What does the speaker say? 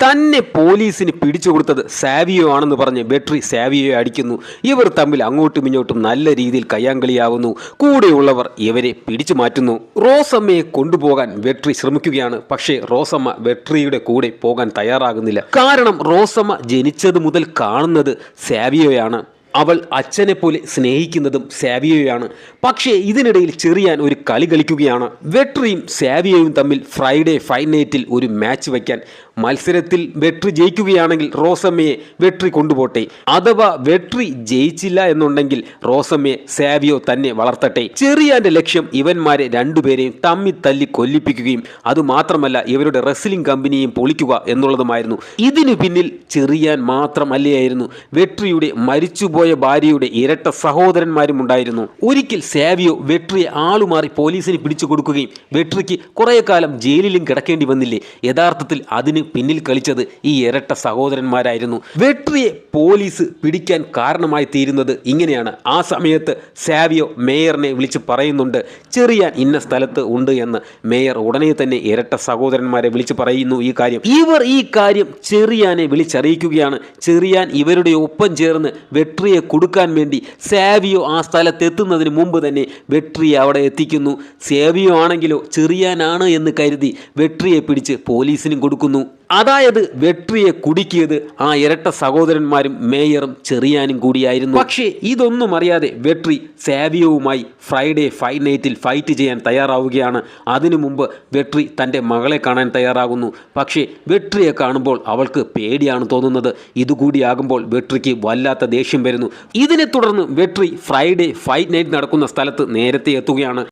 തന്നെ പോലീസിന് പിടിച്ചുകൊടുത്തത് സാവിയോ ആണെന്ന് പറഞ്ഞ് വെട്രി സാവിയോയെ അടിക്കുന്നു. ഇവർ തമ്മിൽ അങ്ങോട്ടും ഇങ്ങോട്ടും നല്ല രീതിയിൽ കയ്യാങ്കളിയാവുന്നു. കൂടെയുള്ളവർ ഇവരെ പിടിച്ചു മാറ്റുന്നു. റോസമ്മയെ കൊണ്ടുപോകാൻ വെട്രി ശ്രമിക്കുകയാണ്. പക്ഷേ റോസമ്മ വെട്രിയുടെ കൂടെ പോകാൻ തയ്യാറാകുന്നില്ല. കാരണം റോസമ്മ ജനിച്ചത് മുതൽ കാണുന്നത് സാവിയോയാണ്. അവൾ അച്ഛനെ പോലെ സ്നേഹിക്കുന്നതും സാവിയോയാണ്. പക്ഷേ ഇതിനിടയിൽ ചെറിയാൻ ഒരു കളി കളിക്കുകയാണ്. വെട്രിയും സാവിയോയും തമ്മിൽ ഫ്രൈഡേ ഫൈറ്റ് നൈറ്റിൽ ഒരു മാച്ച് വയ്ക്കാൻ. മത്സരത്തിൽ വെട്രി ജയിക്കുകയാണെങ്കിൽ റോസമ്മയെ വെട്രി കൊണ്ടുപോട്ടെ. അഥവാ വെട്രി ജയിച്ചില്ല എന്നുണ്ടെങ്കിൽ റോസമ്മയെ സാവിയോ തന്നെ വളർത്തട്ടെ. ചെറിയാന്റെ ലക്ഷ്യം ഇവന്മാരെ രണ്ടുപേരെയും തമ്മി തല്ലി കൊല്ലിപ്പിക്കുകയും അതുമാത്രമല്ല ഇവരുടെ റെസ്ലിംഗ് കമ്പനിയും പൊളിക്കുക എന്നുള്ളതുമായിരുന്നു. ഇതിനു പിന്നിൽ ചെറിയാൻ മാത്രമല്ലായിരുന്നു. വെട്രിയുടെ മരിച്ചുപോയ ഭാര്യയുടെ ഇരട്ട സഹോദരന്മാരും ഉണ്ടായിരുന്നു. ഒരിക്കൽ സാവിയോ വെട്രിയെ ആളുമാറി പോലീസിന് പിടിച്ചു കൊടുക്കുകയും വെട്രിക്ക് കുറെ കാലം ജയിലിലും കിടക്കേണ്ടി വന്നില്ലേ. യഥാർത്ഥത്തിൽ അതിന് പിന്നിൽ കളിച്ചത് ഈ ഇരട്ട സഹോദരന്മാരായിരുന്നു. വെട്രിയെ പോലീസ് പിടിക്കാൻ കാരണമായി തീരുന്നത് ഇങ്ങനെയാണ്. ആ സമയത്ത് സാവിയോ മേയറിനെ വിളിച്ച് പറയുന്നുണ്ട് ചെറിയാൻ ഇന്ന സ്ഥലത്ത് ഉണ്ട് എന്ന്. മേയർ ഉടനെ തന്നെ ഇരട്ട സഹോദരന്മാരെ വിളിച്ച് പറയുന്നു ഈ കാര്യം. ഇവർ ഈ കാര്യം ചെറിയാനെ വിളിച്ചറിയിക്കുകയാണ്. ചെറിയാൻ ഇവരുടെ ഒപ്പം ചേർന്ന് വെട്രിയെ കൊടുക്കാൻ വേണ്ടി സാവിയോ ആ സ്ഥലത്തെത്തുന്നതിന് മുമ്പ് തന്നെ വെട്രിയെ അവിടെ എത്തിക്കുന്നു. സാവിയോ ആണെങ്കിലോ ചെറിയാനാണ് എന്ന് കരുതി വെട്രിയെ പിടിച്ച് പോലീസിനും കൊടുക്കുന്നു. അതായത് വെട്രിയെ കുടുക്കിയത് ആ ഇരട്ട സഹോദരന്മാരും മേയറും ചെറിയാനും കൂടിയായിരുന്നു. പക്ഷേ ഇതൊന്നും അറിയാതെ വെട്രി സാവിയോവുമായി ഫ്രൈഡേ ഫൈറ്റ് നൈറ്റിൽ ഫൈറ്റ് ചെയ്യാൻ തയ്യാറാവുകയാണ്. അതിനു മുമ്പ് വെട്രി തൻ്റെ മകളെ കാണാൻ തയ്യാറാകുന്നു. പക്ഷേ വെട്രിയെ കാണുമ്പോൾ അവൾക്ക് പേടിയാണ് തോന്നുന്നത്. ഇതുകൂടിയാകുമ്പോൾ വെട്രിക്ക് വല്ലാത്ത ദേഷ്യം വരുന്നു. ഇതിനെ തുടർന്ന് വെട്രി ഫ്രൈഡേ ഫൈറ്റ് നൈറ്റ് നടക്കുന്ന സ്ഥലത്ത് നേരത്തെ എത്തുകയാണ്.